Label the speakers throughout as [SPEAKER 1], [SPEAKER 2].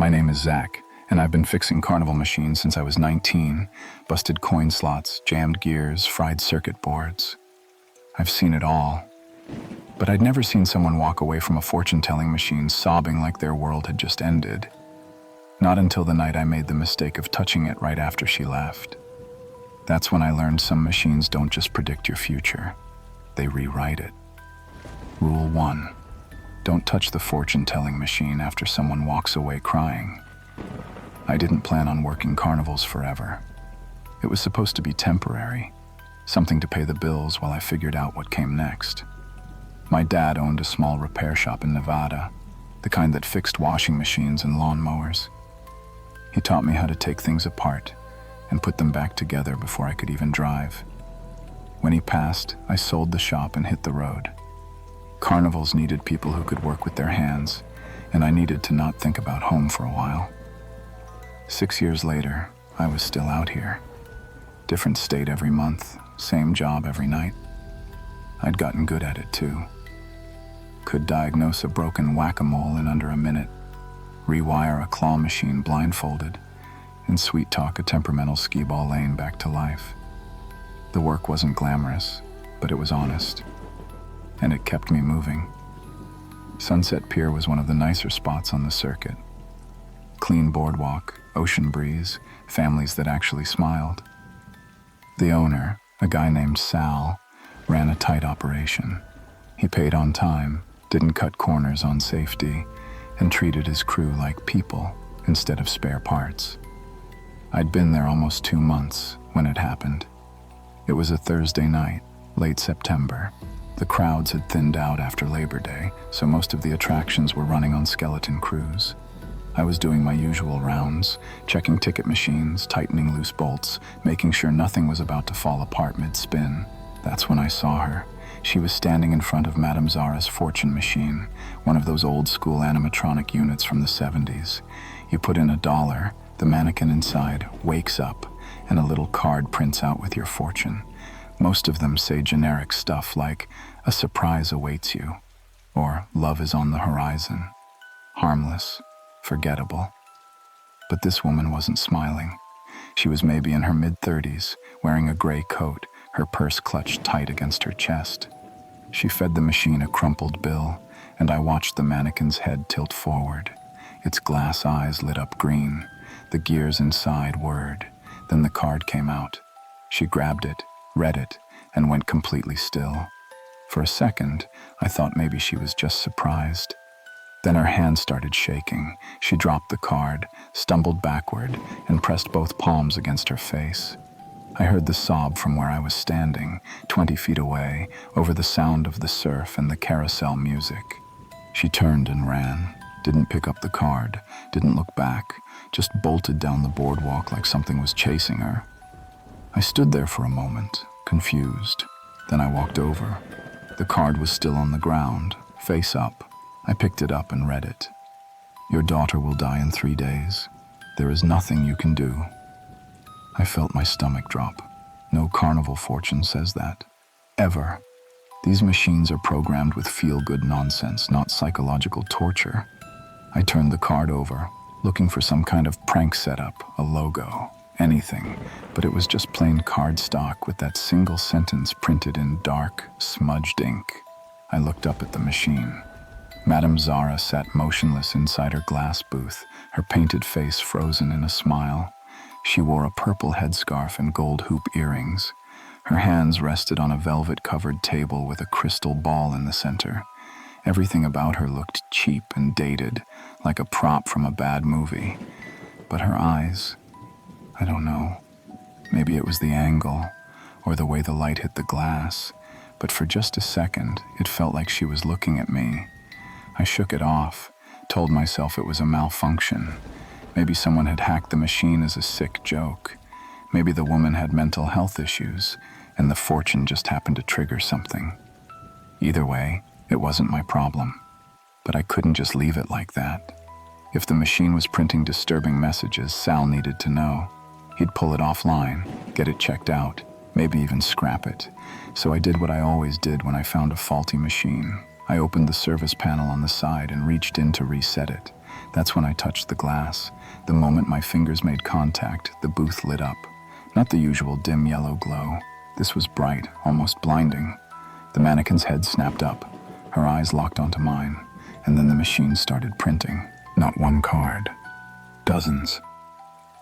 [SPEAKER 1] My name is Zack, and I've been fixing Carnival machines since I was 19. Busted coin slots, jammed gears, fried circuit boards. I've seen it all. But I'd never seen someone walk away from a fortune-telling machine sobbing like their world had just ended. Not until the night I made the mistake of touching it right after she left. That's when I learned some machines don't just predict your future, they rewrite it. Rule 1. Don't touch the fortune-telling machine after someone walks away crying. I didn't plan on working carnivals forever. It was supposed to be temporary, something to pay the bills while I figured out what came next. My dad owned a small repair shop in Nevada, the kind that fixed washing machines and lawnmowers. He taught me how to take things apart and put them back together before I could even drive. When he passed, I sold the shop and hit the road. Carnivals needed people who could work with their hands, and I needed to not think about home for a while. 6 years later, I was still out here. Different state every month, same job every night. I'd gotten good at it too. Could diagnose a broken whack-a-mole in under a minute, rewire a claw machine blindfolded, and sweet-talk a temperamental skee-ball lane back to life. The work wasn't glamorous, but it was honest. And it kept me moving. Sunset Pier was one of the nicer spots on the circuit. Clean boardwalk, ocean breeze, families that actually smiled. The owner, a guy named Sal, ran a tight operation. He paid on time, didn't cut corners on safety, and treated his crew like people instead of spare parts. I'd been there almost 2 months when it happened. It was a Thursday night, late September. The crowds had thinned out after Labor Day, so most of the attractions were running on skeleton crews. I was doing my usual rounds, checking ticket machines, tightening loose bolts, making sure nothing was about to fall apart mid-spin. That's when I saw her. She was standing in front of Madame Zara's fortune machine, one of those old-school animatronic units from the 70s. You put in $1, the mannequin inside wakes up, and a little card prints out with your fortune. Most of them say generic stuff like, "A surprise awaits you," or "Love is on the horizon." Harmless, forgettable. But this woman wasn't smiling. She was maybe in her mid-30s, wearing a gray coat, her purse clutched tight against her chest. She fed the machine a crumpled bill, and I watched the mannequin's head tilt forward. Its glass eyes lit up green. The gears inside whirred. Then the card came out. She grabbed it, read it, and went completely still. For a second, I thought maybe she was just surprised. Then her hand started shaking. She dropped the card, stumbled backward, and pressed both palms against her face. I heard the sob from where I was standing, 20 feet away, over the sound of the surf and the carousel music. She turned and ran, didn't pick up the card, didn't look back, just bolted down the boardwalk like something was chasing her. I stood there for a moment, confused. Then I walked over. The card was still on the ground, face up. I picked it up and read it. "Your daughter will die in 3 days. There is nothing you can do." I felt my stomach drop. No carnival fortune says that. Ever. These machines are programmed with feel-good nonsense, not psychological torture. I turned the card over, looking for some kind of prank setup, a logo. Anything, but it was just plain cardstock with that single sentence printed in dark, smudged ink. I looked up at the machine. Madame Zara sat motionless inside her glass booth, her painted face frozen in a smile. She wore a purple headscarf and gold hoop earrings. Her hands rested on a velvet-covered table with a crystal ball in the center. Everything about her looked cheap and dated, like a prop from a bad movie. But her eyes, I don't know. Maybe it was the angle, or the way the light hit the glass, but for just a second, it felt like she was looking at me. I shook it off, told myself it was a malfunction. Maybe someone had hacked the machine as a sick joke. Maybe the woman had mental health issues, and the fortune just happened to trigger something. Either way, it wasn't my problem. But I couldn't just leave it like that. If the machine was printing disturbing messages, Sal needed to know. He'd pull it offline, get it checked out, maybe even scrap it. So I did what I always did when I found a faulty machine. I opened the service panel on the side and reached in to reset it. That's when I touched the glass. The moment my fingers made contact, the booth lit up. Not the usual dim yellow glow. This was bright, almost blinding. The mannequin's head snapped up. Her eyes locked onto mine, and then the machine started printing. Not one card. Dozens.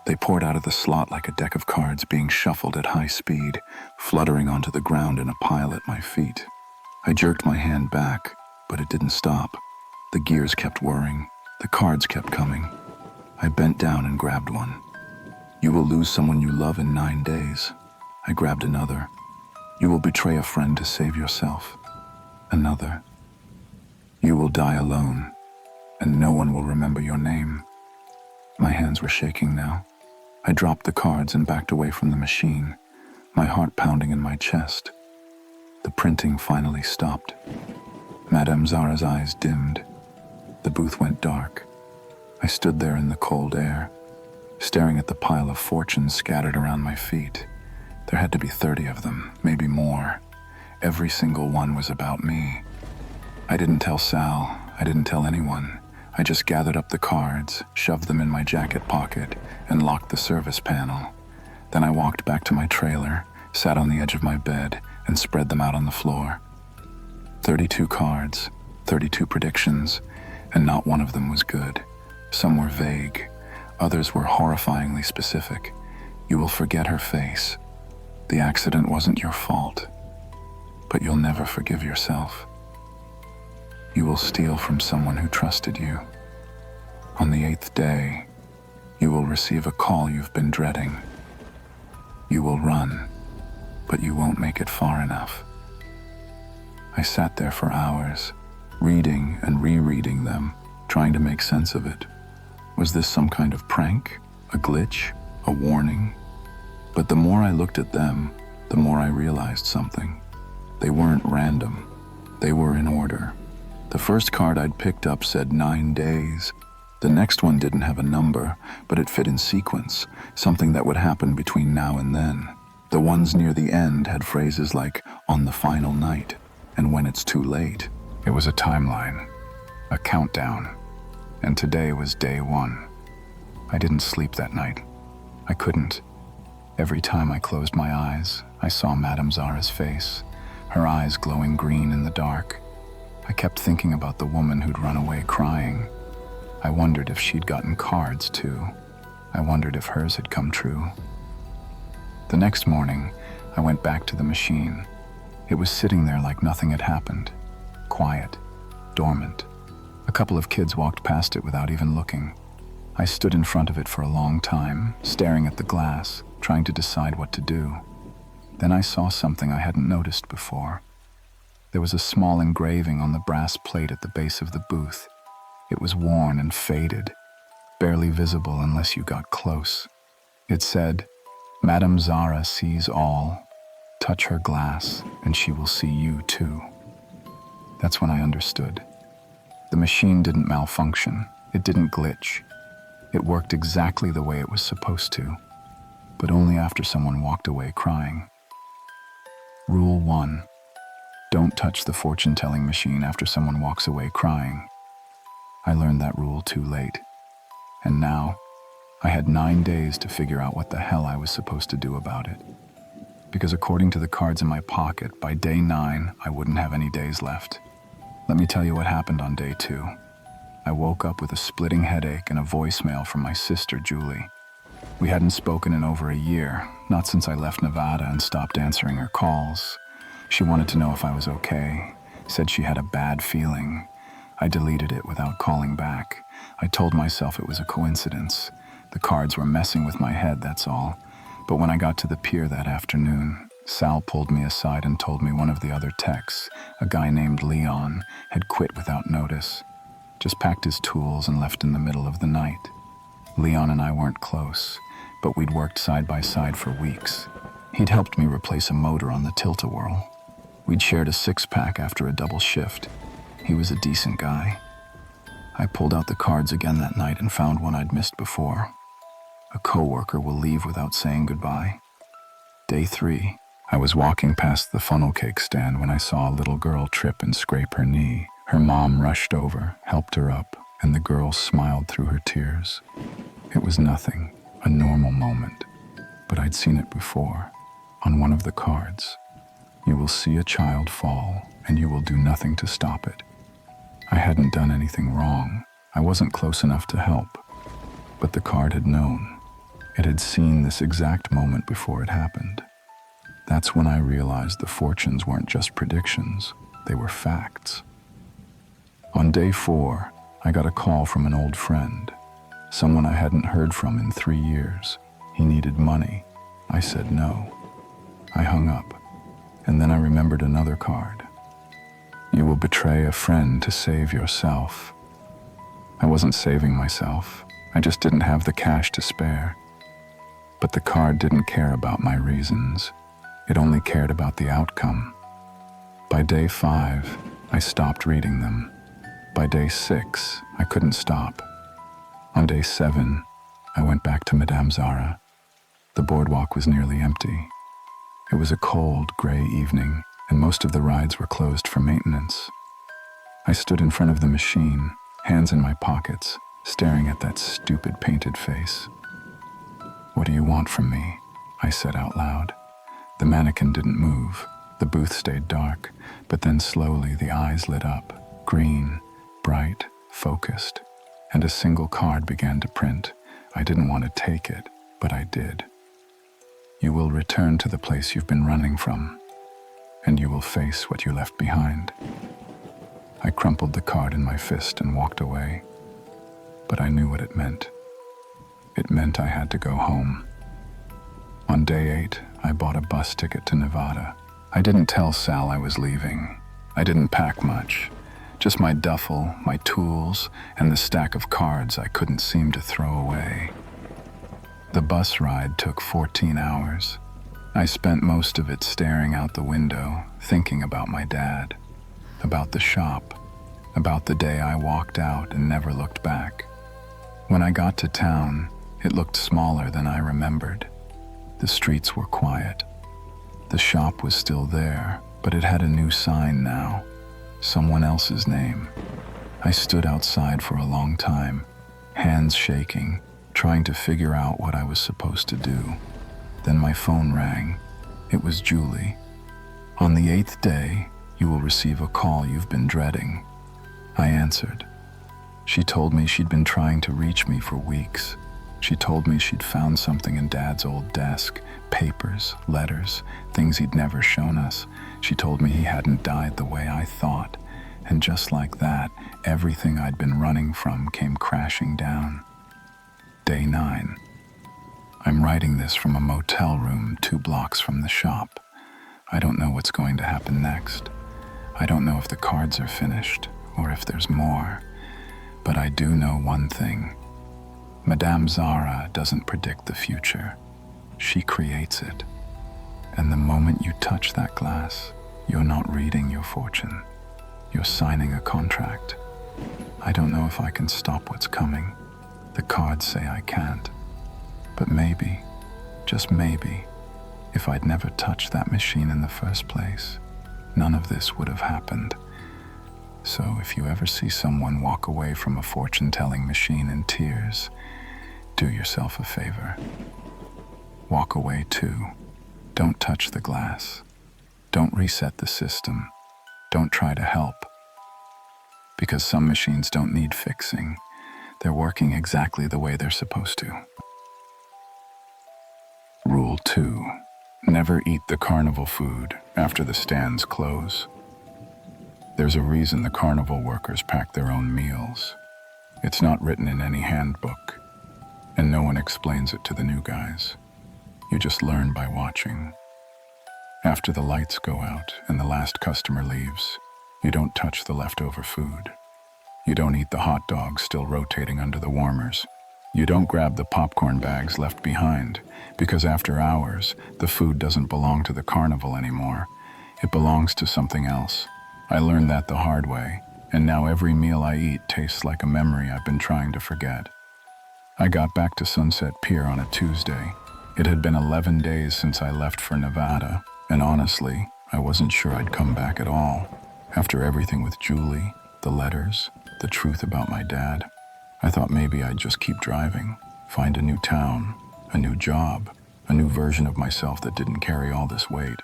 [SPEAKER 1] They poured out of the slot like a deck of cards being shuffled at high speed, fluttering onto the ground in a pile at my feet. I jerked my hand back, but it didn't stop. The gears kept whirring. The cards kept coming. I bent down and grabbed one. You will lose someone you love in 9 days. I grabbed another. You will betray a friend to save yourself. Another. You will die alone, and no one will remember your name. My hands were shaking now. I dropped the cards and backed away from the machine, my heart pounding in my chest. The printing finally stopped. Madame Zara's eyes dimmed. The booth went dark. I stood there in the cold air, staring at the pile of fortunes scattered around my feet. There had to be 30 of them, maybe more. Every single one was about me. I didn't tell Sal. I didn't tell anyone. I just gathered up the cards, shoved them in my jacket pocket, and locked the service panel. Then I walked back to my trailer, sat on the edge of my bed, and spread them out on the floor. 32 cards, 32 predictions, and not one of them was good. Some were vague. Others were horrifyingly specific. You will forget her face. The accident wasn't your fault, but you'll never forgive yourself. You will steal from someone who trusted you. On the 8th day, you will receive a call you've been dreading. You will run, but you won't make it far enough. I sat there for hours, reading and rereading them, trying to make sense of it. Was this some kind of prank, a glitch, a warning? But the more I looked at them, the more I realized something. They weren't random. They were in order. The first card I'd picked up said 9 days. The next one didn't have a number, but it fit in sequence, something that would happen between now and then. The ones near the end had phrases like, on the final night, and when it's too late. It was a timeline, a countdown, and today was day 1. I didn't sleep that night. I couldn't. Every time I closed my eyes, I saw Madame Zara's face, her eyes glowing green in the dark. I kept thinking about the woman who'd run away crying. I wondered if she'd gotten cards too. I wondered if hers had come true. The next morning, I went back to the machine. It was sitting there like nothing had happened. Quiet, dormant. A couple of kids walked past it without even looking. I stood in front of it for a long time, staring at the glass, trying to decide what to do. Then I saw something I hadn't noticed before. There was a small engraving on the brass plate at the base of the booth. It was worn and faded, barely visible unless you got close. It said, Madame Zara sees all. Touch her glass, and she will see you too. That's when I understood. The machine didn't malfunction. It didn't glitch. It worked exactly the way it was supposed to, but only after someone walked away crying. Rule 1. Don't touch the fortune-telling machine after someone walks away crying. I learned that rule too late. And now, I had 9 days to figure out what the hell I was supposed to do about it. Because according to the cards in my pocket, by day 9, I wouldn't have any days left. Let me tell you what happened on day 2. I woke up with a splitting headache and a voicemail from my sister, Julie. We hadn't spoken in over a year, not since I left Nevada and stopped answering her calls. She wanted to know if I was okay, said she had a bad feeling. I deleted it without calling back. I told myself it was a coincidence. The cards were messing with my head, that's all. But when I got to the pier that afternoon, Sal pulled me aside and told me one of the other techs, a guy named Leon, had quit without notice. Just packed his tools and left in the middle of the night. Leon and I weren't close, but we'd worked side by side for weeks. He'd helped me replace a motor on the tilt-a-whirl. We'd shared a 6-pack after a double shift. He was a decent guy. I pulled out the cards again that night and found one I'd missed before. A coworker will leave without saying goodbye. Day 3, I was walking past the funnel cake stand when I saw a little girl trip and scrape her knee. Her mom rushed over, helped her up, and the girl smiled through her tears. It was nothing, a normal moment, but I'd seen it before. On one of the cards, you will see a child fall, and you will do nothing to stop it. I hadn't done anything wrong. I wasn't close enough to help. But the card had known. It had seen this exact moment before it happened. That's when I realized the fortunes weren't just predictions, they were facts. On day 4, I got a call from an old friend, someone I hadn't heard from in 3 years. He needed money. I said no. I hung up, and then I remembered another card. You will betray a friend to save yourself. I wasn't saving myself. I just didn't have the cash to spare. But the card didn't care about my reasons. It only cared about the outcome. By day 5, I stopped reading them. By day 6, I couldn't stop. On day 7, I went back to Madame Zara. The boardwalk was nearly empty. It was a cold, gray evening, and most of the rides were closed for maintenance. I stood in front of the machine, hands in my pockets, staring at that stupid painted face. "What do you want from me?" I said out loud. The mannequin didn't move. The booth stayed dark, but then slowly the eyes lit up, green, bright, focused, and a single card began to print. I didn't want to take it, but I did. "You will return to the place you've been running from, and you will face what you left behind." I crumpled the card in my fist and walked away, but I knew what it meant. It meant I had to go home. On day 8, I bought a bus ticket to Nevada. I didn't tell Sal I was leaving. I didn't pack much, just my duffel, my tools, and the stack of cards I couldn't seem to throw away. The bus ride took 14 hours. I spent most of it staring out the window, thinking about my dad, about the shop, about the day I walked out and never looked back. When I got to town, it looked smaller than I remembered. The streets were quiet. The shop was still there, but it had a new sign now, someone else's name. I stood outside for a long time, hands shaking, trying to figure out what I was supposed to do. Then my phone rang. It was Julie. "On the 8th day, you will receive a call you've been dreading." I answered. She told me she'd been trying to reach me for weeks. She told me she'd found something in Dad's old desk, papers, letters, things he'd never shown us. She told me he hadn't died the way I thought. And just like that, everything I'd been running from came crashing down. Day 9. I'm writing this from a motel room 2 blocks from the shop. I don't know what's going to happen next. I don't know if the cards are finished or if there's more. But I do know one thing. Madame Zara doesn't predict the future. She creates it. And the moment you touch that glass, you're not reading your fortune. You're signing a contract. I don't know if I can stop what's coming. The cards say I can't. But maybe, just maybe, if I'd never touched that machine in the first place, none of this would have happened. So if you ever see someone walk away from a fortune-telling machine in tears, do yourself a favor. Walk away too. Don't touch the glass. Don't reset the system. Don't try to help. Because some machines don't need fixing. They're working exactly the way they're supposed to. Rule 2. Never eat the carnival food after the stands close. There's a reason the carnival workers pack their own meals. It's not written in any handbook, and no one explains it to the new guys. You just learn by watching. After the lights go out and the last customer leaves, you don't touch the leftover food. You don't eat the hot dogs still rotating under the warmers. You don't grab the popcorn bags left behind, because after hours, the food doesn't belong to the carnival anymore. It belongs to something else. I learned that the hard way, and now every meal I eat tastes like a memory I've been trying to forget. I got back to Sunset Pier on a Tuesday. It had been 11 days since I left for Nevada, and honestly, I wasn't sure I'd come back at all. After everything with Julie, the letters, the truth about my dad, I thought maybe I'd just keep driving, find a new town, a new job, a new version of myself that didn't carry all this weight.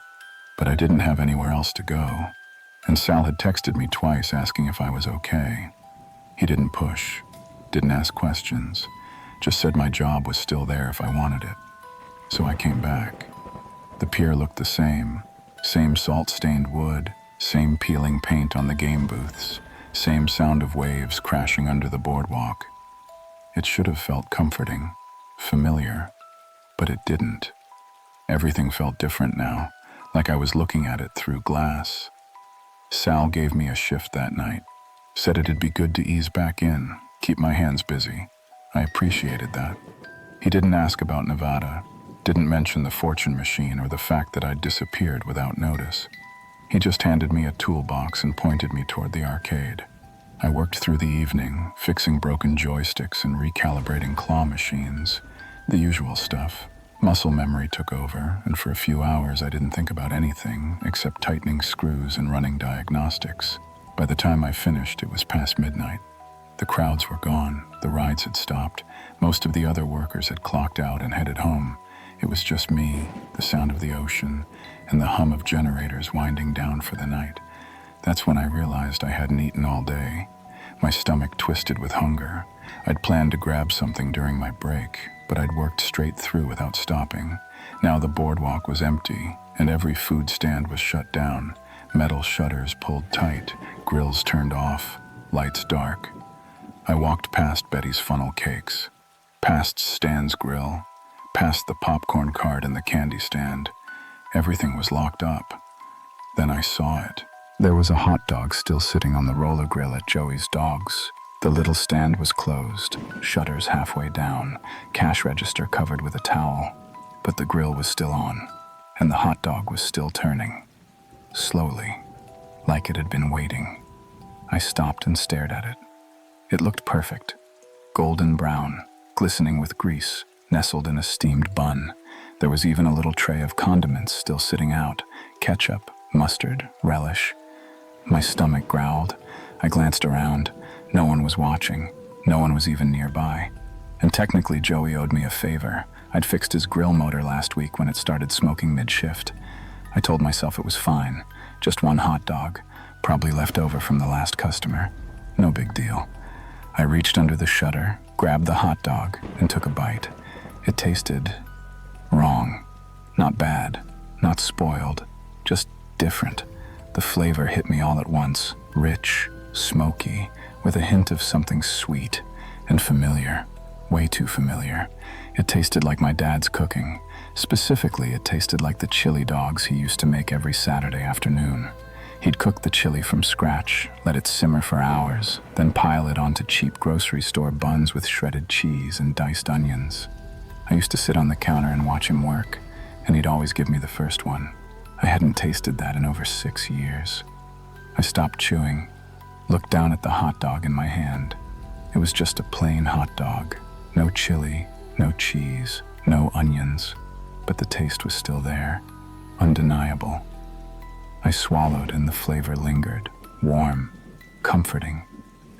[SPEAKER 1] But I didn't have anywhere else to go, and Sal had texted me twice asking if I was okay. He didn't push, didn't ask questions, just said my job was still there if I wanted it. So I came back. The pier looked the same salt-stained wood, same peeling paint on the game booths, same sound of waves crashing under the boardwalk. It should have felt comforting, familiar, but it didn't. Everything felt different now, like I was looking at it through glass. Sal gave me a shift that night, said it'd be good to ease back in, keep my hands busy. I appreciated that. He didn't ask about Nevada, didn't mention the fortune machine or the fact that I'd disappeared without notice. He just handed me a toolbox and pointed me toward the arcade. I worked through the evening, fixing broken joysticks and recalibrating claw machines, the usual stuff. Muscle memory took over, and for a few hours I didn't think about anything except tightening screws and running diagnostics. By the time I finished, it was past midnight. The crowds were gone, the rides had stopped, most of the other workers had clocked out and headed home. It was just me, the sound of the ocean, and the hum of generators winding down for the night. That's when I realized I hadn't eaten all day. My stomach twisted with hunger. I'd planned to grab something during my break, but I'd worked straight through without stopping. Now the boardwalk was empty, and every food stand was shut down. Metal shutters pulled tight, grills turned off, lights dark. I walked past Betty's funnel cakes, past Stan's grill, past the popcorn cart and the candy stand. Everything was locked up. Then I saw it. There was a hot dog still sitting on the roller grill at Joey's Dogs. The little stand was closed, shutters halfway down, cash register covered with a towel. But the grill was still on, and the hot dog was still turning. Slowly, like it had been waiting. I stopped and stared at it. It looked perfect. Golden brown, glistening with grease, nestled in a steamed bun. There was even a little tray of condiments still sitting out. Ketchup, mustard, relish. My stomach growled. I glanced around. No one was watching. No one was even nearby. And technically Joey owed me a favor. I'd fixed his grill motor last week when it started smoking mid-shift. I told myself it was fine. Just one hot dog, probably left over from the last customer. No big deal. I reached under the shutter, grabbed the hot dog, and took a bite. It tasted wrong. Not bad, not spoiled, just different. The flavor hit me all at once, rich, smoky, with a hint of something sweet and familiar, way too familiar. It tasted like my dad's cooking. Specifically, it tasted like the chili dogs he used to make every Saturday afternoon. He'd cook the chili from scratch, let it simmer for hours, then pile it onto cheap grocery store buns with shredded cheese and diced onions. I used to sit on the counter and watch him work, and he'd always give me the first one. I hadn't tasted that in over 6 years. I stopped chewing, looked down at the hot dog in my hand. It was just a plain hot dog. No chili, no cheese, no onions, but the taste was still there, undeniable. I swallowed and the flavor lingered, warm, comforting,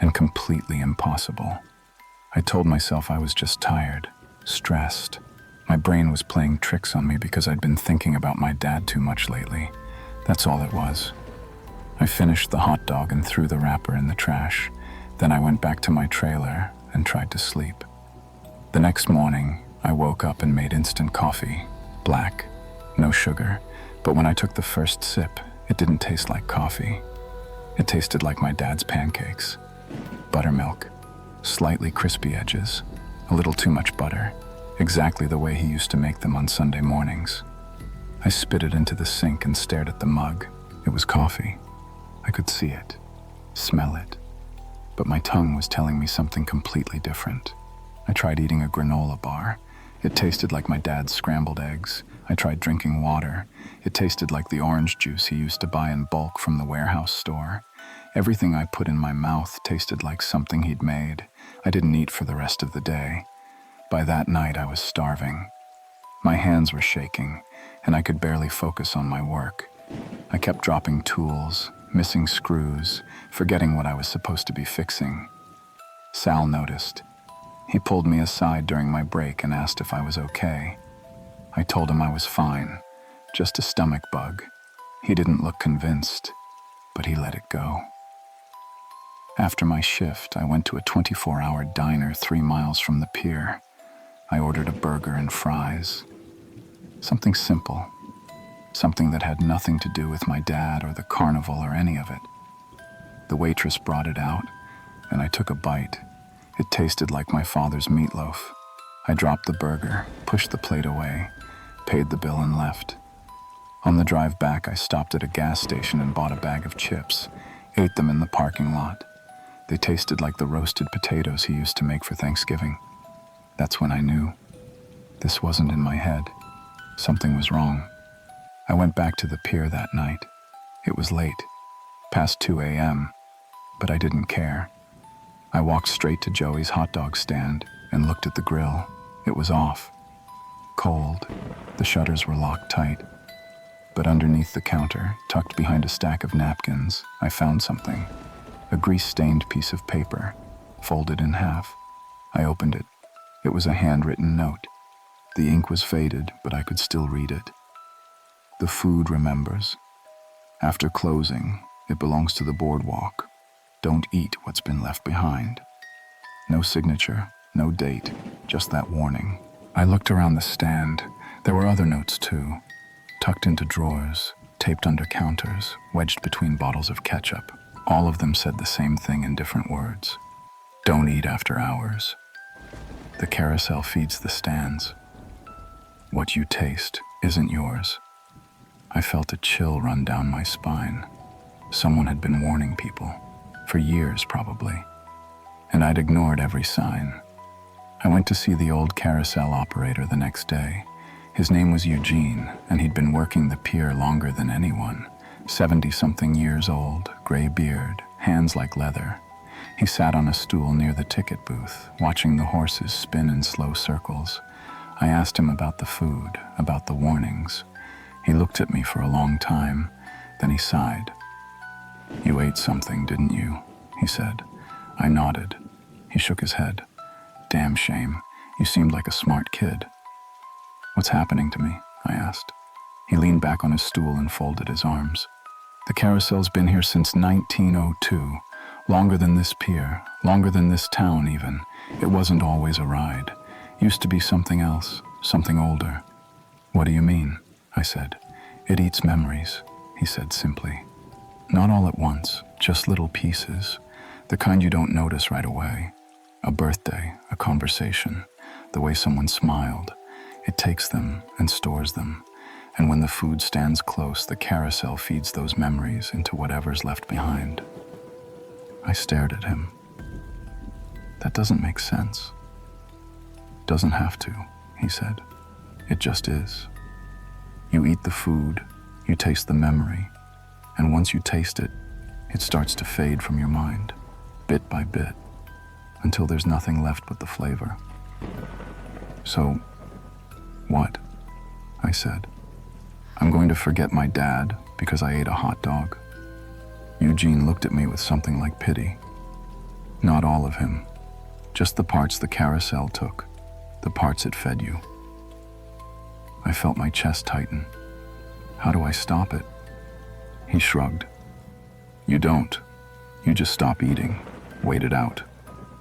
[SPEAKER 1] and completely impossible. I told myself I was just tired, stressed. My brain was playing tricks on me because I'd been thinking about my dad too much lately. That's all it was. I finished the hot dog and threw the wrapper in the trash. Then I went back to my trailer and tried to sleep. The next morning, I woke up and made instant coffee, black, no sugar. But when I took the first sip, it didn't taste like coffee. It tasted like my dad's pancakes. Buttermilk, slightly crispy edges, a little too much butter, exactly the way he used to make them on Sunday mornings. I spit it into the sink and stared at the mug. It was coffee. I could see it, smell it, but my tongue was telling me something completely different. I tried eating a granola bar. It tasted like my dad's scrambled eggs. I tried drinking water. It tasted like the orange juice he used to buy in bulk from the warehouse store. Everything I put in my mouth tasted like something he'd made. I didn't eat for the rest of the day. By that night, I was starving. My hands were shaking, and I could barely focus on my work. I kept dropping tools, missing screws, forgetting what I was supposed to be fixing. Sal noticed. He pulled me aside during my break and asked if I was okay. I told him I was fine, just a stomach bug. He didn't look convinced, but he let it go. After my shift, I went to a 24-hour diner 3 miles from the pier. I ordered a burger and fries. Something simple. Something that had nothing to do with my dad or the carnival or any of it. The waitress brought it out, and I took a bite. It tasted like my father's meatloaf. I dropped the burger, pushed the plate away, paid the bill and left. On the drive back, I stopped at a gas station and bought a bag of chips, ate them in the parking lot. They tasted like the roasted potatoes he used to make for Thanksgiving. That's when I knew. This wasn't in my head. Something was wrong. I went back to the pier that night. It was late, past 2 a.m., but I didn't care. I walked straight to Joey's hot dog stand and looked at the grill. It was off. Cold. The shutters were locked tight. But underneath the counter, tucked behind a stack of napkins, I found something. A grease-stained piece of paper, folded in half. I opened it. It was a handwritten note. The ink was faded, but I could still read it. The food remembers. After closing, it belongs to the boardwalk. Don't eat what's been left behind. No signature, no date, just that warning. I looked around the stand. There were other notes too, tucked into drawers, taped under counters, wedged between bottles of ketchup. All of them said the same thing in different words. Don't eat after hours. The carousel feeds the stands. What you taste isn't yours. I felt a chill run down my spine. Someone had been warning people, for years probably, and I'd ignored every sign. I went to see the old carousel operator the next day. His name was Eugene, and he'd been working the pier longer than anyone. 70-something years old, gray beard, hands like leather. He sat on a stool near the ticket booth, watching the horses spin in slow circles. I asked him about the food, about the warnings. He looked at me for a long time, then he sighed. You ate something, didn't you? He said. I nodded. He shook his head. Damn shame. You seemed like a smart kid. What's happening to me? I asked. He leaned back on his stool and folded his arms. The carousel's been here since 1902. Longer than this pier, longer than this town even. It wasn't always a ride. Used to be something else, something older. What do you mean? I said. It eats memories, he said simply. Not all at once, just little pieces. The kind you don't notice right away. A birthday, a conversation, the way someone smiled. It takes them and stores them. And when the food stands close, the carousel feeds those memories into whatever's left behind. I stared at him. That doesn't make sense. Doesn't have to, he said. It just is. You eat the food, you taste the memory, and once you taste it, it starts to fade from your mind, bit by bit, until there's nothing left but the flavor. So, what? I said. I'm going to forget my dad because I ate a hot dog. Eugene looked at me with something like pity. Not all of him, just the parts the carousel took, the parts it fed you. I felt my chest tighten. How do I stop it? He shrugged. You don't. You just stop eating, wait it out.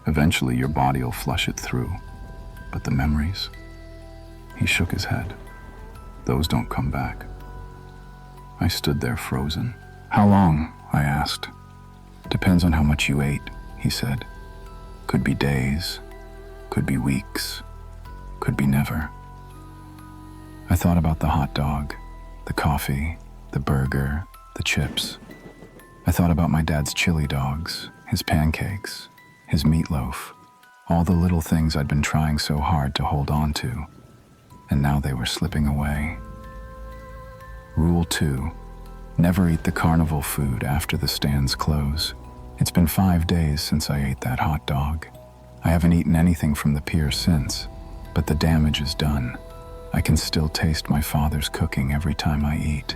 [SPEAKER 1] Eventually your body will flush it through. But the memories? He shook his head. Those don't come back. I stood there frozen. How long? I asked. Depends on how much you ate, he said. Could be days, could be weeks, could be never. I thought about the hot dog, the coffee, the burger, the chips. I thought about my dad's chili dogs, his pancakes, his meatloaf, all the little things I'd been trying so hard to hold on to, and now they were slipping away. Rule 2. Never eat the carnival food after the stands close. It's been 5 days since I ate that hot dog. I haven't eaten anything from the pier since, but the damage is done. I can still taste my father's cooking every time I eat,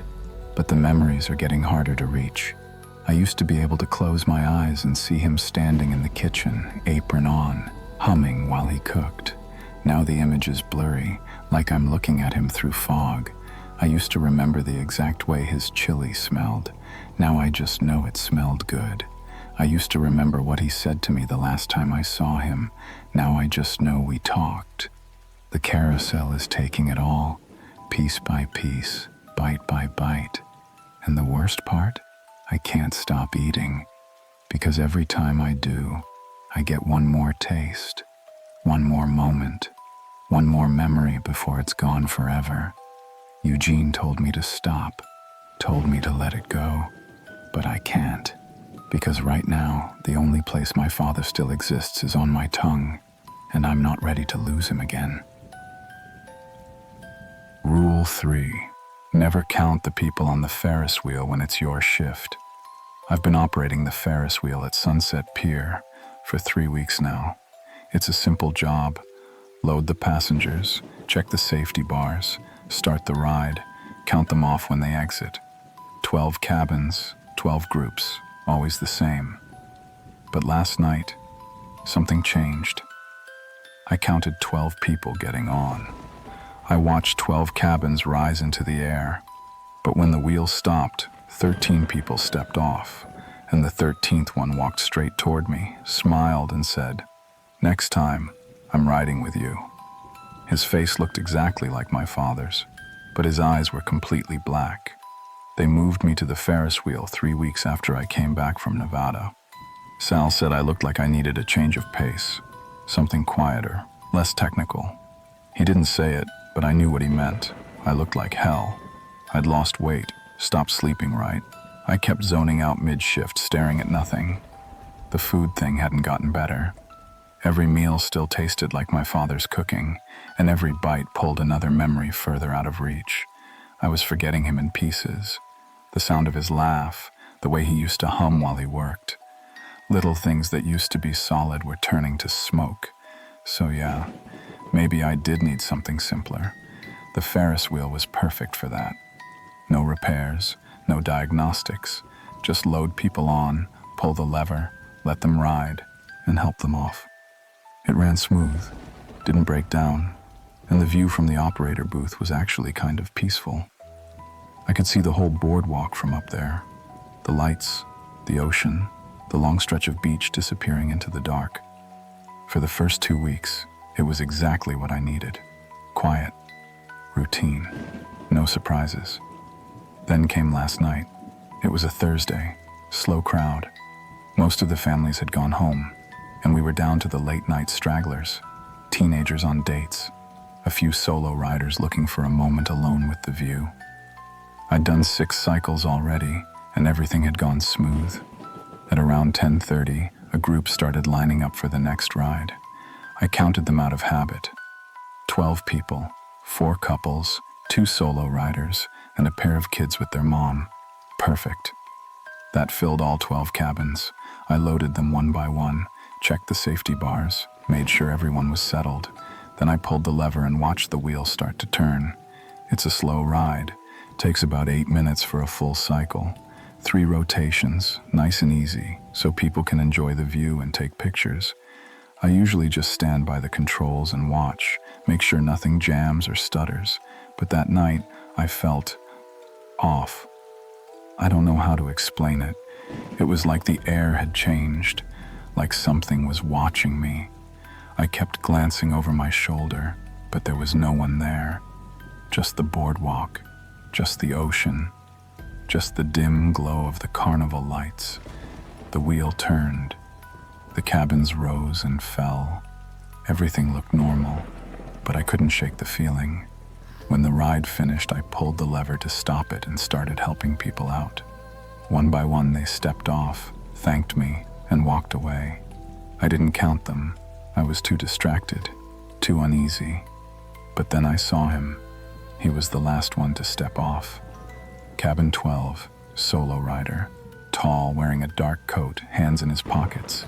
[SPEAKER 1] but the memories are getting harder to reach. I used to be able to close my eyes and see him standing in the kitchen, apron on, humming while he cooked. Now the image is blurry, like I'm looking at him through fog. I used to remember the exact way his chili smelled. Now I just know it smelled good. I used to remember what he said to me the last time I saw him. Now I just know we talked. The carousel is taking it all, piece by piece, bite by bite. And the worst part? I can't stop eating. Because every time I do, I get one more taste, one more moment, one more memory before it's gone forever. Eugene told me to stop, told me to let it go, but I can't, because right now, the only place my father still exists is on my tongue, and I'm not ready to lose him again. Rule 3. Never count the people on the Ferris wheel when it's your shift. I've been operating the Ferris wheel at Sunset Pier for 3 weeks now. It's a simple job. Load the passengers, check the safety bars, start the ride, count them off when they exit. 12 cabins, 12 groups, always the same. But last night, something changed. I counted 12 people getting on. I watched 12 cabins rise into the air. But when the wheel stopped, 13 people stepped off, and the 13th one walked straight toward me, smiled, and said, "Next time, I'm riding with you." His face looked exactly like my father's, but his eyes were completely black. They moved me to the Ferris wheel 3 weeks after I came back from Nevada. Sal said I looked like I needed a change of pace, something quieter, less technical. He didn't say it, but I knew what he meant. I looked like hell. I'd lost weight, stopped sleeping right. I kept zoning out mid-shift, staring at nothing. The food thing hadn't gotten better. Every meal still tasted like my father's cooking, and every bite pulled another memory further out of reach. I was forgetting him in pieces. The sound of his laugh, the way he used to hum while he worked. Little things that used to be solid were turning to smoke. So yeah, maybe I did need something simpler. The Ferris wheel was perfect for that. No repairs, no diagnostics, just load people on, pull the lever, let them ride, and help them off. It ran smooth, didn't break down, and the view from the operator booth was actually kind of peaceful. I could see the whole boardwalk from up there, the lights, the ocean, the long stretch of beach disappearing into the dark. For the first 2 weeks, it was exactly what I needed. Quiet, routine, no surprises. Then came last night. It was a Thursday, slow crowd. Most of the families had gone home, and we were down to the late-night stragglers, teenagers on dates, a few solo riders looking for a moment alone with the view. I'd done 6 cycles already, and everything had gone smooth. At around 10:30, a group started lining up for the next ride. I counted them out of habit. 12 people, 4 couples, 2 solo riders, and a pair of kids with their mom. Perfect. That filled all 12 cabins. I loaded them one by one, checked the safety bars, made sure everyone was settled. Then I pulled the lever and watched the wheel start to turn. It's a slow ride. Takes about 8 minutes for a full cycle. 3 rotations, nice and easy, so people can enjoy the view and take pictures. I usually just stand by the controls and watch, make sure nothing jams or stutters. But that night, I felt off. I don't know how to explain it. It was like the air had changed, like something was watching me. I kept glancing over my shoulder, but there was no one there. Just the boardwalk, just the ocean, just the dim glow of the carnival lights. The wheel turned. The cabins rose and fell. Everything looked normal, but I couldn't shake the feeling. When the ride finished, I pulled the lever to stop it and started helping people out. One by one, they stepped off, thanked me, and walked away. I didn't count them. I was too distracted, too uneasy. But then I saw him. He was the last one to step off. Cabin 12, solo rider, tall, wearing a dark coat, hands in his pockets.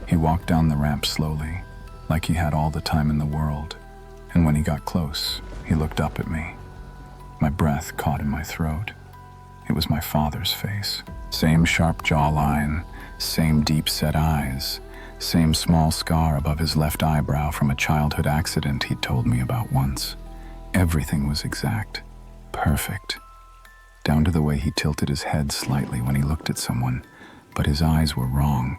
[SPEAKER 1] He walked down the ramp slowly, like he had all the time in the world. And when he got close, he looked up at me. My breath caught in my throat. It was my father's face. Same sharp jawline, same deep-set eyes, Same small scar above his left eyebrow from a childhood accident he'd told me about once. Everything was exact, perfect, down to the way he tilted his head slightly when he looked at someone. But his eyes were wrong.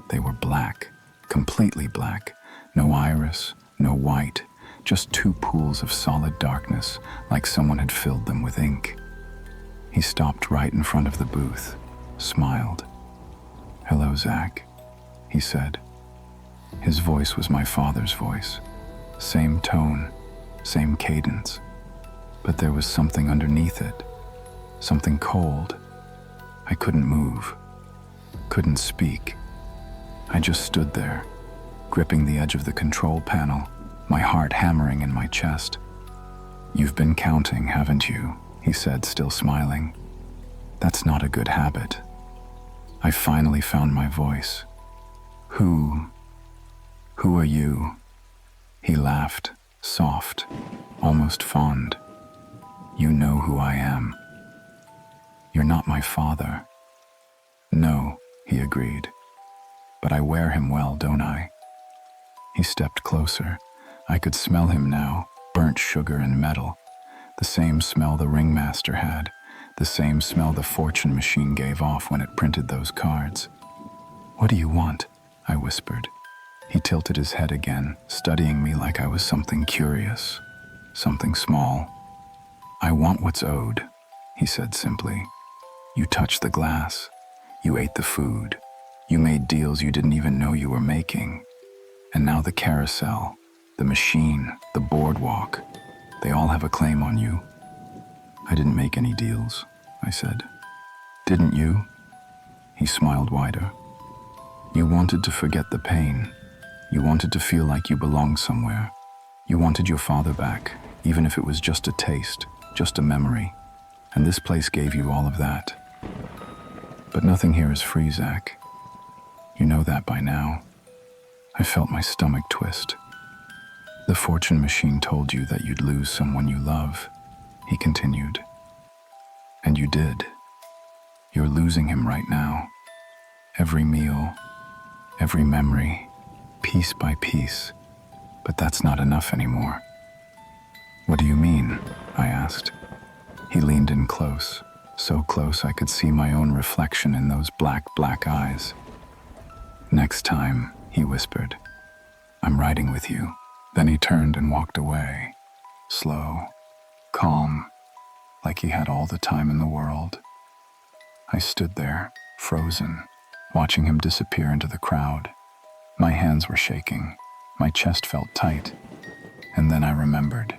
[SPEAKER 1] They were black, completely black. No iris, no white, just two pools of solid darkness, like someone had filled them with ink. He stopped right in front of the booth, smiled. "Hello, Zack," he said. His voice was my father's voice. Same tone, same cadence. But there was something underneath it, something cold. I couldn't move, couldn't speak. I just stood there, gripping the edge of the control panel, my heart hammering in my chest. "You've been counting, haven't you?" he said, still smiling. "That's not a good habit." I finally found my voice. Who are you?" He laughed, soft, almost fond. "You know who I am." "You're not my father." "No," he agreed. "But I wear him well, don't I?" He stepped closer. I could smell him now, burnt sugar and metal. The same smell the ringmaster had, the same smell the fortune machine gave off when it printed those cards. "What do you want?" I whispered. He tilted his head again, studying me like I was something curious, something small. "I want what's owed," he said simply. "You touched the glass. You ate the food. You made deals you didn't even know you were making. And now the carousel, the machine, the boardwalk, they all have a claim on you." "I didn't make any deals," I said. "Didn't you?" He smiled wider. "You wanted to forget the pain. You wanted to feel like you belonged somewhere. You wanted your father back, even if it was just a taste, just a memory. And this place gave you all of that. But nothing here is free, Zack. You know that by now." I felt my stomach twist. "The fortune machine told you that you'd lose someone you love," he continued. "And you did. You're losing him right now. Every meal, every memory, piece by piece. But that's not enough anymore." "What do you mean?" I asked. He leaned in close, so close I could see my own reflection in those black eyes. "Next time," he whispered, "I'm riding with you." Then he turned and walked away, slow, calm, like he had all the time in the world. I stood there, frozen, watching him disappear into the crowd. My hands were shaking, my chest felt tight, and then I remembered.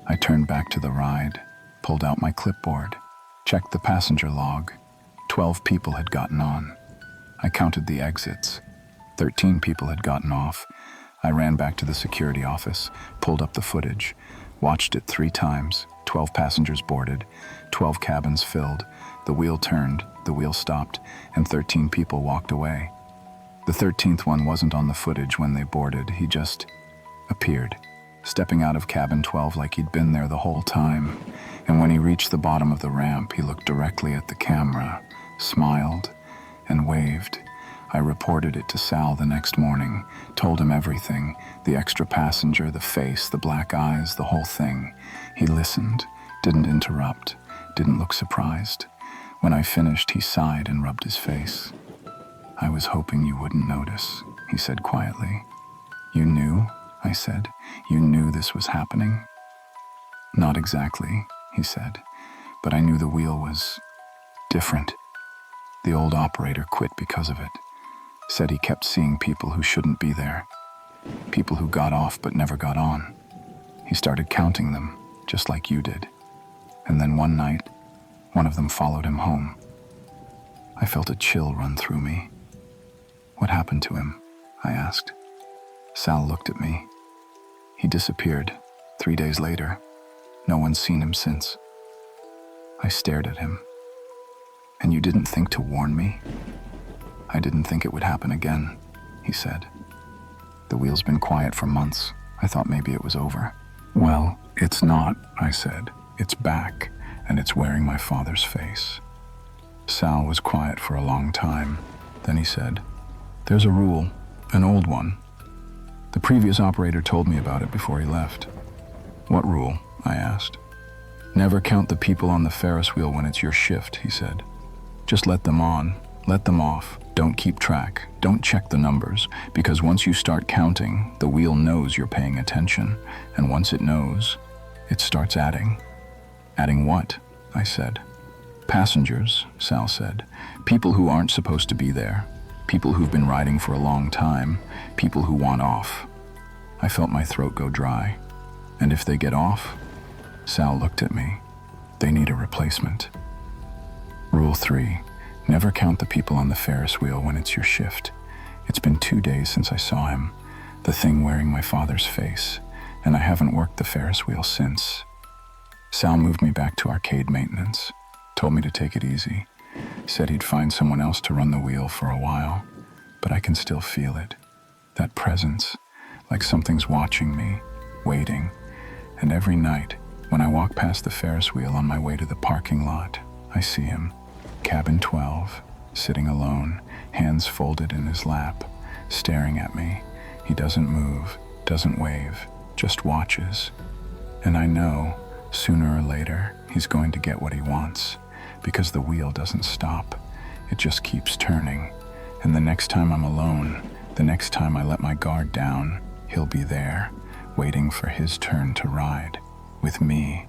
[SPEAKER 1] I turned back to the ride, pulled out my clipboard, checked the passenger log. 12 people had gotten on. I counted the exits. 13 people had gotten off. I ran back to the security office, pulled up the footage, watched it 3 times. 12 passengers boarded, 12 cabins filled. The wheel turned, the wheel stopped, and 13 people walked away. The 13th one wasn't on the footage when they boarded. He just appeared, stepping out of cabin 12 like he'd been there the whole time. And when he reached the bottom of the ramp, he looked directly at the camera, smiled, and waved. I reported it to Sal the next morning, told him everything, the extra passenger, the face, the black eyes, the whole thing. He listened, didn't interrupt, didn't look surprised. When I finished, he sighed and rubbed his face. "I was hoping you wouldn't notice," he said quietly. "You knew?" I said. "You knew this was happening?" "Not exactly," he said, "but I knew the wheel was different. The old operator quit because of it. Said he kept seeing people who shouldn't be there. People who got off but never got on. He started counting them, just like you did. And then one night, one of them followed him home." I felt a chill run through me. "What happened to him?" I asked. Sal looked at me. "He disappeared 3 days later. No one's seen him since." I stared at him. "And you didn't think to warn me?" "I didn't think it would happen again," he said. "The wheel's been quiet for months. I thought maybe it was over." "Well, it's not," I said. "It's back, and it's wearing my father's face." Sal was quiet for a long time. Then he said, "There's a rule. An old one. The previous operator told me about it before he left. What rule? I asked. Never count the people on the Ferris wheel when it's your shift, he said. Just let them on, let them off. Don't keep track. Don't check the numbers, because once you start counting, the wheel knows you're paying attention, and once it knows, it starts adding. Adding what? I said. Passengers, Sal said. People who aren't supposed to be there. People who've been riding for a long time. People who want off. I felt my throat go dry. And if they get off? Sal looked at me. They need a replacement. Rule 3. Never count the people on the Ferris wheel when it's your shift. It's been 2 days since I saw him, the thing wearing my father's face, and I haven't worked the Ferris wheel since. Sal moved me back to arcade maintenance, told me to take it easy, said he'd find someone else to run the wheel for a while, but I can still feel it, that presence, like something's watching me, waiting, and every night, when I walk past the Ferris wheel on my way to the parking lot, I see him. Cabin 12, sitting alone, hands folded in his lap, staring at me. He doesn't move, doesn't wave, just watches. And I know, sooner or later, he's going to get what he wants, because the wheel doesn't stop. It just keeps turning. And the next time I'm alone, the next time I let my guard down, he'll be there, waiting for his turn to ride, with me.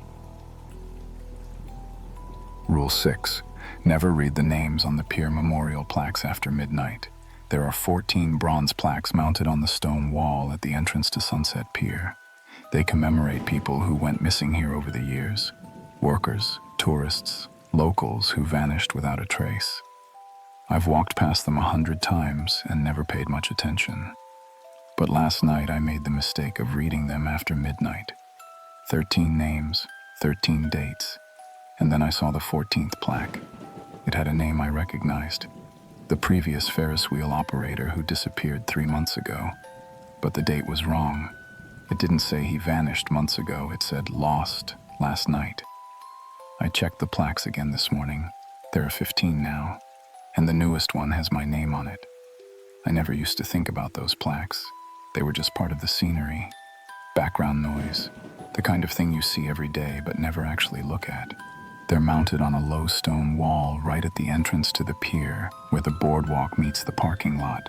[SPEAKER 1] Rule 6. Never read the names on the Pier memorial plaques after midnight. There are 14 bronze plaques mounted on the stone wall at the entrance to Sunset Pier. They commemorate people who went missing here over the years. Workers, tourists, locals who vanished without a trace. I've walked past them 100 times and never paid much attention. But last night I made the mistake of reading them after midnight. 13 names, 13 dates, and then I saw the 14th plaque. It had a name I recognized, the previous Ferris wheel operator who disappeared 3 months ago. But the date was wrong. It didn't say he vanished months ago, it said lost last night. I checked the plaques again this morning. There are 15 now, and the newest one has my name on it. I never used to think about those plaques. They were just part of the scenery, background noise, the kind of thing you see every day but never actually look at. They're mounted on a low stone wall right at the entrance to the pier, where the boardwalk meets the parking lot.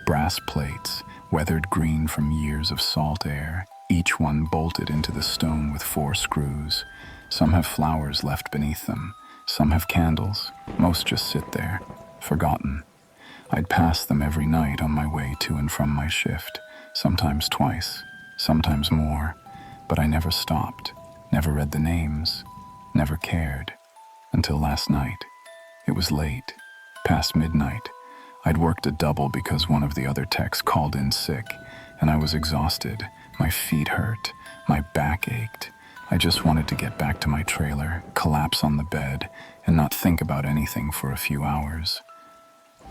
[SPEAKER 1] Brass plates, weathered green from years of salt air, each one bolted into the stone with 4 screws. Some have flowers left beneath them, some have candles, most just sit there, forgotten. I'd pass them every night on my way to and from my shift, sometimes twice, sometimes more, but I never stopped, never read the names, never cared, until last night. It was late, past midnight. I'd worked a double because one of the other techs called in sick, and I was exhausted. My feet hurt, my back ached. I just wanted to get back to my trailer, collapse on the bed, and not think about anything for a few hours.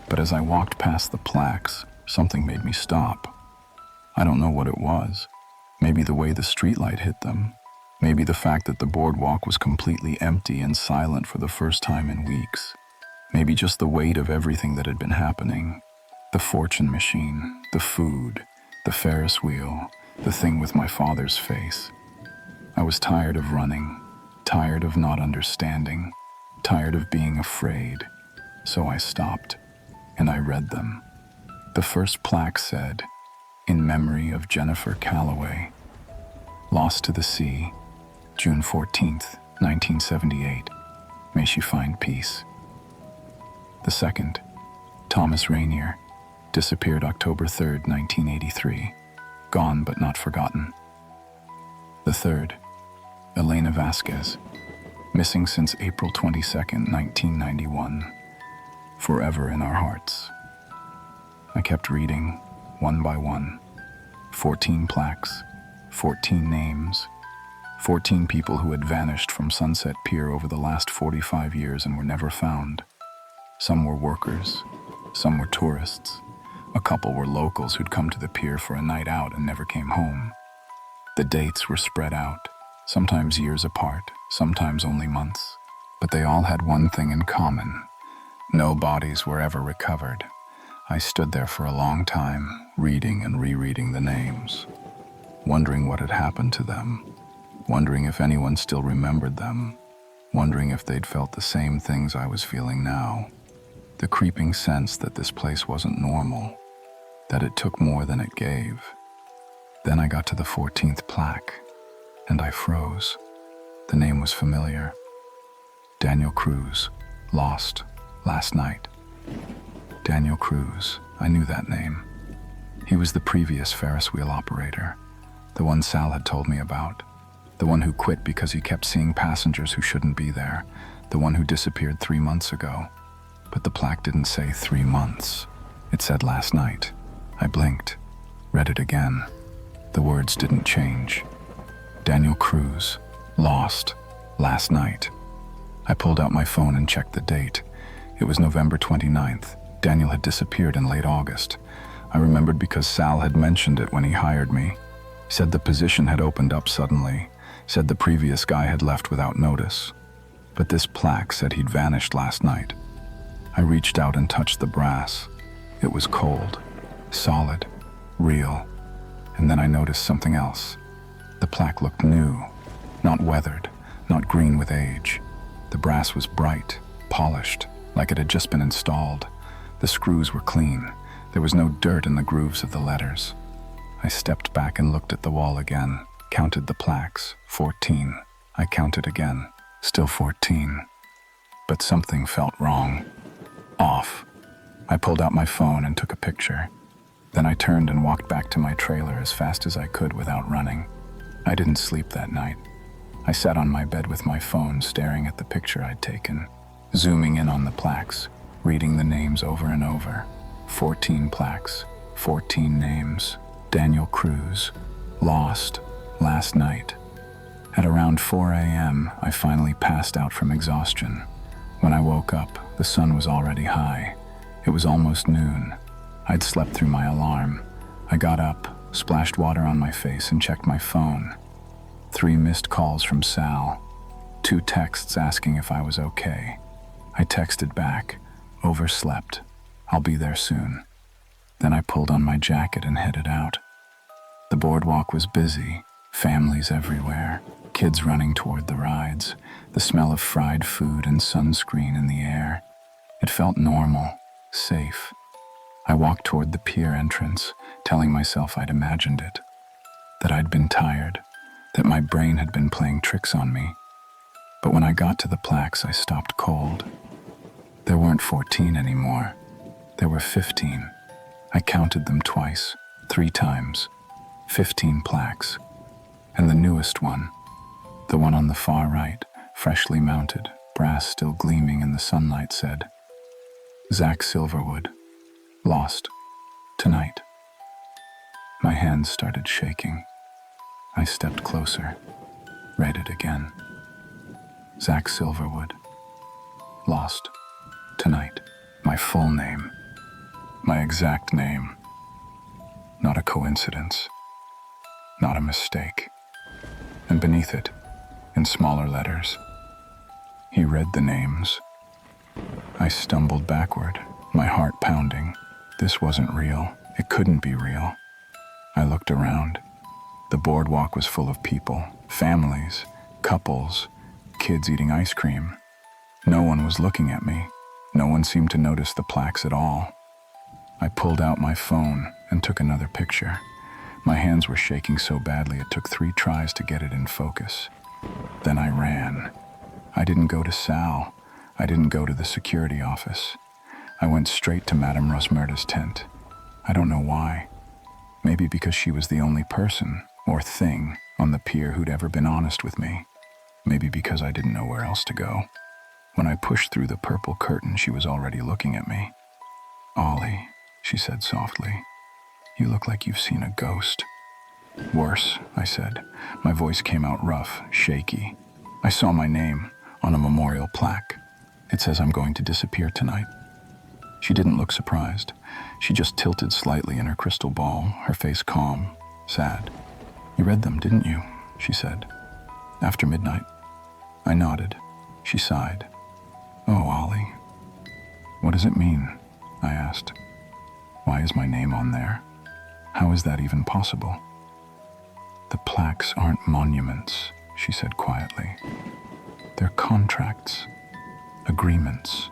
[SPEAKER 1] But as I walked past the plaques, something made me stop. I don't know what it was. Maybe the way the streetlight hit them. Maybe the fact that the boardwalk was completely empty and silent for the first time in weeks. Maybe just the weight of everything that had been happening. The fortune machine, the food, the Ferris wheel, the thing with my father's face. I was tired of running, tired of not understanding, tired of being afraid. So I stopped, and I read them. The first plaque said, "In memory of Jennifer Calloway, lost to the sea, June 14th, 1978. May she find peace." The second, Thomas Rainier, disappeared October 3rd, 1983. Gone but not forgotten. The third, Elena Vasquez, missing since April 22nd, 1991. Forever in our hearts. I kept reading, one by one. 14 plaques, 14 names, 14 people who had vanished from Sunset Pier over the last 45 years and were never found. Some were workers, some were tourists. A couple were locals who'd come to the pier for a night out and never came home. The dates were spread out, sometimes years apart, sometimes only months. But they all had one thing in common. No bodies were ever recovered. I stood there for a long time, reading and rereading the names, wondering what had happened to them, wondering if anyone still remembered them, wondering if they'd felt the same things I was feeling now. The creeping sense that this place wasn't normal, that it took more than it gave. Then I got to the 14th plaque, and I froze. The name was familiar. Daniel Cruz, lost last night. Daniel Cruz, I knew that name. He was the previous Ferris wheel operator, the one Sal had told me about, the one who quit because he kept seeing passengers who shouldn't be there, the one who disappeared 3 months ago. But the plaque didn't say 3 months. It said last night. I blinked, read it again. The words didn't change. Daniel Cruz, lost last night. I pulled out my phone and checked the date. It was November 29th. Daniel had disappeared in late August. I remembered because Sal had mentioned it when he hired me. Said the position had opened up suddenly. Said the previous guy had left without notice. But this plaque said he'd vanished last night. I reached out and touched the brass. It was cold, solid, real. And then I noticed something else. The plaque looked new, not weathered, not green with age. The brass was bright, polished, like it had just been installed. The screws were clean. There was no dirt in the grooves of the letters. I stepped back and looked at the wall again, counted the plaques, 14. I counted again, still 14. But something felt wrong. Off. I pulled out my phone and took a picture. Then I turned and walked back to my trailer as fast as I could without running. I didn't sleep that night. I sat on my bed with my phone staring at the picture I'd taken, zooming in on the plaques, reading the names over and over. 14 plaques, 14 names. Daniel Cruz, lost last night. At around 4 a.m., I finally passed out from exhaustion. When I woke up, the sun was already high. It was almost noon. I'd slept through my alarm. I got up, splashed water on my face, and checked my phone. 3 missed calls from Sal. 2 texts asking if I was okay. I texted back, overslept. I'll be there soon. Then I pulled on my jacket and headed out. The boardwalk was busy, families everywhere, kids running toward the rides, the smell of fried food and sunscreen in the air. It felt normal, safe. I walked toward the pier entrance, telling myself I'd imagined it, that I'd been tired, that my brain had been playing tricks on me. But when I got to the plaques, I stopped cold. There weren't 14 anymore. There were 15. I counted them twice, 3 times. 15 plaques. And the newest one, the one on the far right, freshly mounted, brass still gleaming in the sunlight, said, Zack Silverwood, lost tonight. My hands started shaking. I stepped closer, read it again. Zack Silverwood, lost tonight. My full name, my exact name. Not a coincidence, not a mistake. And beneath it, in smaller letters, he read the names. I stumbled backward, my heart pounding. This wasn't real. It couldn't be real. I looked around. The boardwalk was full of people, families, couples, kids eating ice cream. No one was looking at me. No one seemed to notice the plaques at all. I pulled out my phone and took another picture. My hands were shaking so badly it took 3 tries to get it in focus. Then I ran. I didn't go to Sal. I didn't go to the security office. I went straight to Madame Rosmerda's tent. I don't know why. Maybe because she was the only person, or thing, on the pier who'd ever been honest with me. Maybe because I didn't know where else to go. When I pushed through the purple curtain, she was already looking at me. Ollie, she said softly, you look like you've seen a ghost. Worse, I said. My voice came out rough, shaky. I saw my name on a memorial plaque. It says I'm going to disappear tonight. She didn't look surprised. She just tilted slightly in her crystal ball, her face calm, sad. You read them, didn't you? She said. After midnight. I nodded. She sighed. Oh, Ollie. What does it mean? I asked. Why is my name on there? How is that even possible? The plaques aren't monuments, she said quietly. They're contracts, agreements.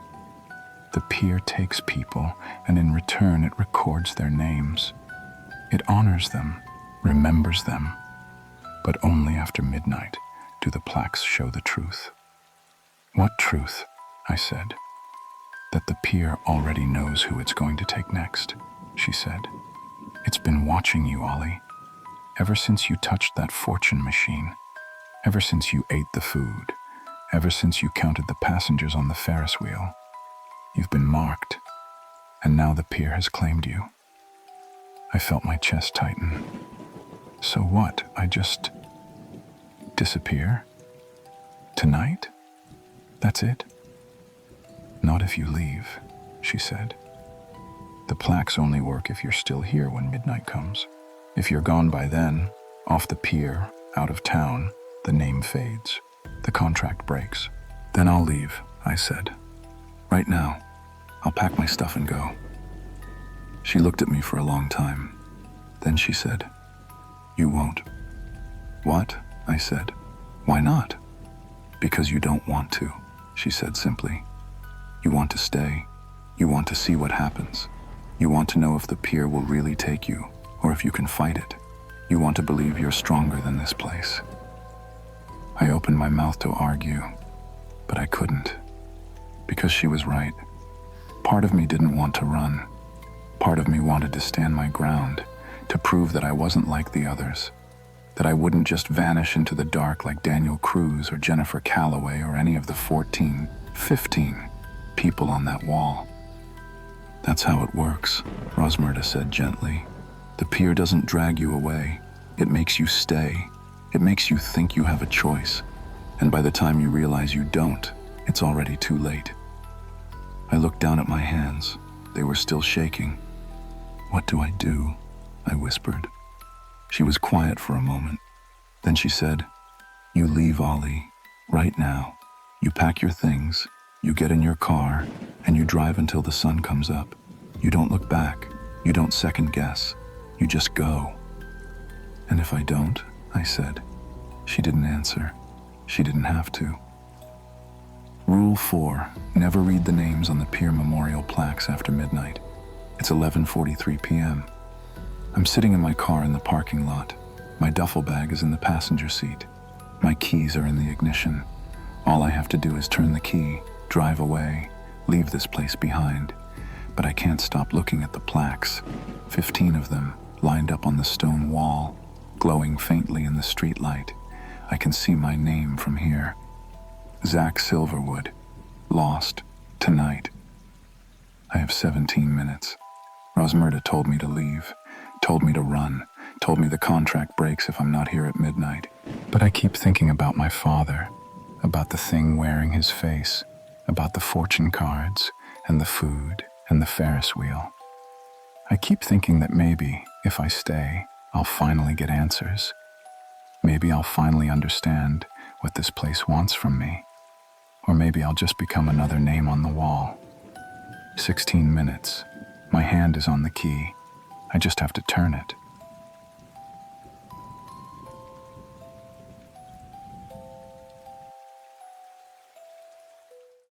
[SPEAKER 1] The pier takes people, and in return it records their names. It honors them, remembers them, but only after midnight do the plaques show the truth. What truth? I said. That the pier already knows who it's going to take next, she said. It's been watching you, Ollie. Ever since you touched that fortune machine, ever since you ate the food, ever since you counted the passengers on the Ferris wheel, you've been marked, and now the pier has claimed you. I felt my chest tighten. So what? I just disappear? Tonight? That's it? Not if you leave, she said. The plaques only work if you're still here when midnight comes. If you're gone by then, off the pier, out of town, the name fades. The contract breaks. Then I'll leave, I said. Right now. I'll pack my stuff and go. She looked at me for a long time. Then she said, You won't. What? I said. Why not? Because you don't want to, she said simply. You want to stay. You want to see what happens. You want to know if the pier will really take you, or if you can fight it. You want to believe you're stronger than this place. I opened my mouth to argue, but I couldn't, because she was right. Part of me didn't want to run. Part of me wanted to stand my ground, to prove that I wasn't like the others, that I wouldn't just vanish into the dark like Daniel Cruz or Jennifer Calloway or any of the 14, 15 people on that wall. That's how it works, Rosmerta said gently. The pier doesn't drag you away. It makes you stay. It makes you think you have a choice. And by the time you realize you don't, it's already too late. I looked down at my hands. They were still shaking. What do I do? I whispered. She was quiet for a moment. Then she said, You leave, Ollie, right now. You pack your things, you get in your car, and you drive until the sun comes up. You don't look back. You don't second guess. You just go. And if I don't? I said. She didn't answer. She didn't have to. Rule 4, never read the names on the pier memorial plaques after midnight. It's 11:43 p.m. I'm sitting in my car in the parking lot. My duffel bag is in the passenger seat. My keys are in the ignition. All I have to do is turn the key, drive away, leave this place behind. But I can't stop looking at the plaques, 15 of them, lined up on the stone wall, glowing faintly in the streetlight. I can see my name from here. Zack Silverwood, lost, tonight. I have 17 minutes. Rosmerta told me to leave, told me to run, told me the contract breaks if I'm not here at midnight. But I keep thinking about my father, about the thing wearing his face, about the fortune cards, and the food, and the Ferris wheel. I keep thinking that maybe, if I stay, I'll finally get answers. Maybe I'll finally understand what this place wants from me. Or maybe I'll just become another name on the wall. 16 minutes. My hand is on the key. I just have to turn it.